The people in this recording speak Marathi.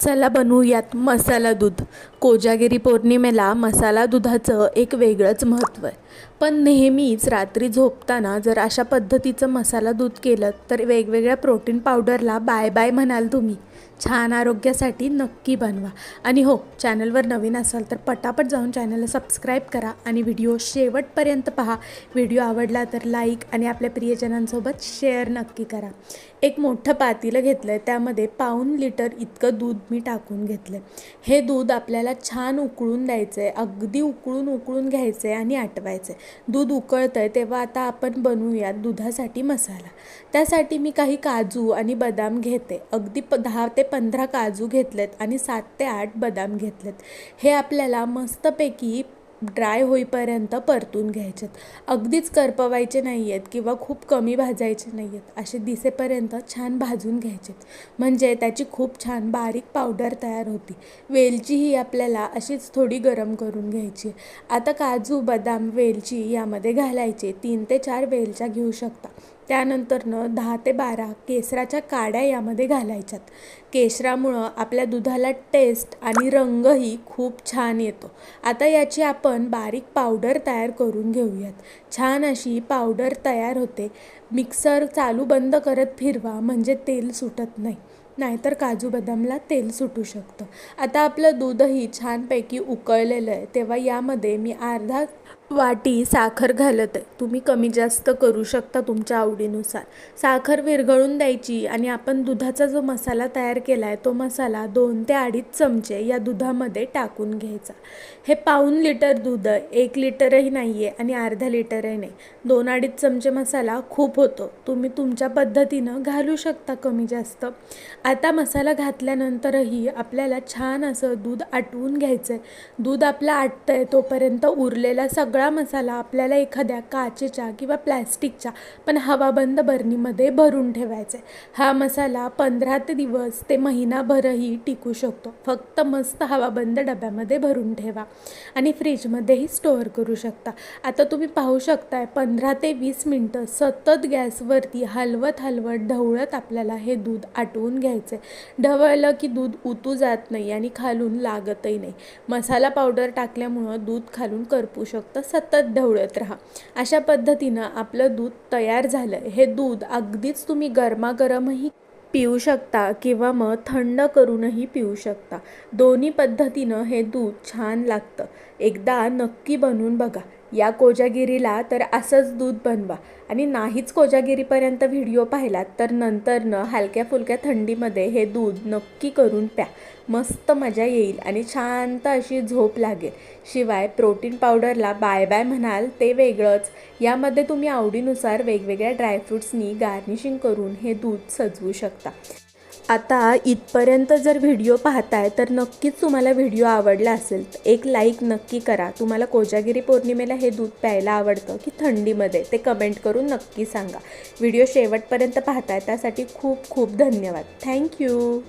चला बनवूयात मसाला दूध। कोजागिरी पौर्णिमेला मसाला दुधाचं एक वेगळंच महत्त्व आहे। पण नेहमीच रात्री झोपताना जर अशा पद्धतीचं मसाला दूध केलं तर वेगवेगळ्या प्रोटीन पावडरला बाय बाय म्हणाल तुम्ही। छान आरोग्यासाठी नक्की बनवा। आणि हो, चॅनलवर नवीन असाल तर पटापट जाऊन चॅनलला सबस्क्राईब करा आणि व्हिडिओ शेवटपर्यंत पहा। व्हिडिओ आवडला तर लाईक आणि आपल्या प्रियजनांसोबत शेअर नक्की करा। एक मोठं पातेलं घेतलं, त्यामध्ये पाऊण लिटर इतकं दूध मी टाकून घेतलं। हे दूध आपल्याला छान उकळून द्यायचं आहे, अगदी उकळून घ्यायचं आहे आणि आटवायचं आहे। दूध उकळतं आहे तेव्हा आता आपण बनवूया दुधासाठी मसाला। त्यासाठी मी काही काजू आणि बदाम घेते, अगदी 10 ते 15 काजू घेतलेत आणि 7 ते 8 बदाम घेतलेत। हे आपल्याला मस्तपैकी ड्राय होईपर्यंत परतून घ्यायचेत। अगदीच करपवायचे नाही आहेत किंवा खूप कमी भाजायचे नाही आहेत, असे दिसेपर्यंत छान भाजून घ्यायचेत, म्हणजे त्याची खूप छान बारीक पावडर तयार होती। वेलची ही आपल्याला अशीच थोडी गरम करून घ्यायची। आता काजू, बदाम, वेलची यामध्ये घालायचे। 3 ते 4 वेलच्या घेऊ शकता। त्यानंतरनं 10 ते 12 केसराच्या काड्या यामध्ये घालायच्यात। केशरामुळं आपल्या दुधाला टेस्ट आणि रंगही खूप छान येतो। आता याची आपण बारीक पावडर तयार करून घेऊयात। छान अशी पावडर तयार होते। मिक्सर चालू बंद करत फिरवा, म्हणजे तेल सुटत नाही, नाहीतर काजू बदामला तेल सुटू शकतं। आता आपलं दूधही छानपैकी उकळलेलं आहे, तेव्हा यामध्ये मी अर्धा वाटी साखर घालत आहे। तुम्ही कमी जास्त करू शकता तुमच्या आवडीनुसार। साखर विरघळून द्यायची आणि आपण दुधाचा जो मसाला तयार केला आहे तो मसाला 2 ते 2.5 चमचे या दुधामध्ये टाकून घ्यायचा। हे पाऊण लिटर दूध आहे, 1 लिटरही नाही आहे आणि अर्धा लिटरही नाही। 2-2.5 चमचे मसाला खूप होतो, तुम्ही तुमच्या पद्धतीनं घालू शकता कमी जास्त। आता मसाला घातल्यानंतरही आपल्याला छान असं दूध आटवून घ्यायचं आहे। दूध आपलं आटतं आहे तोपर्यंत उरलेला सगळा मसाला आपल्याला एखाद्या काचेच्या किंवा प्लॅस्टिकच्या पण हवाबंद बरणीमध्ये भरून ठेवायचा आहे। हा मसाला 15 दिवस ते महिनाभरही टिकू शकतो। फक्त मस्त हवाबंद डब्यामध्ये भरून ठेवा आणि फ्रीजमध्येही स्टोअर करू शकता। आता तुम्ही पाहू शकताय 15 ते 20 मिनटं सतत गॅसवरती हलवत ढवळत आपल्याला हे दूध आटवून घ्यायचं आहे। ढवळलं की दूध उतू जात नाही आणि खालून लागतही नाही। मसाला पावडर टाकल्यामुळं दूध खालून करपू शकतं, सतत ढवळत राहा। अशा पद्धतीनं आपलं दूध तयार झालं। हे दूध अगदीच तुम्ही गरमागरमही पिऊ शकता किंवा मग थंड करूनही पिऊ शकता। दोन्ही पद्धतीनं हे दूध छान लागतं। एकदा नक्की बनवून बघा। या कोजागिरीला तर असंच दूध बनवा आणि नाहीच कोजागिरीपर्यंत व्हिडिओ पाहिलात तर नंतरनं हलक्या फुलक्या थंडीमध्ये हे दूध नक्की करून प्या। मस्त मजा येईल आणि शांत अशी झोप लागेल। शिवाय प्रोटीन पावडरला बाय बाय म्हणाल ते वेगळंच। यामध्ये तुम्ही आवडीनुसार वेगवेगळ्या ड्रायफ्रूट्सनी गार्निशिंग करून हे दूध सजवू शकता। आता इथपर्यंत जर व्हिडिओ पाहताय तर नक्कीच तुम्हाला व्हिडिओ आवडला असेल तर एक लाईक नक्की करा। तुम्हाला कोजागिरी पौर्णिमेला हे दूध प्यायला आवडतं की थंडीमध्ये, ते कमेंट करून नक्की सांगा। व्हिडिओ शेवटपर्यंत पाहताय त्यासाठी खूप खूप धन्यवाद। थँक्यू।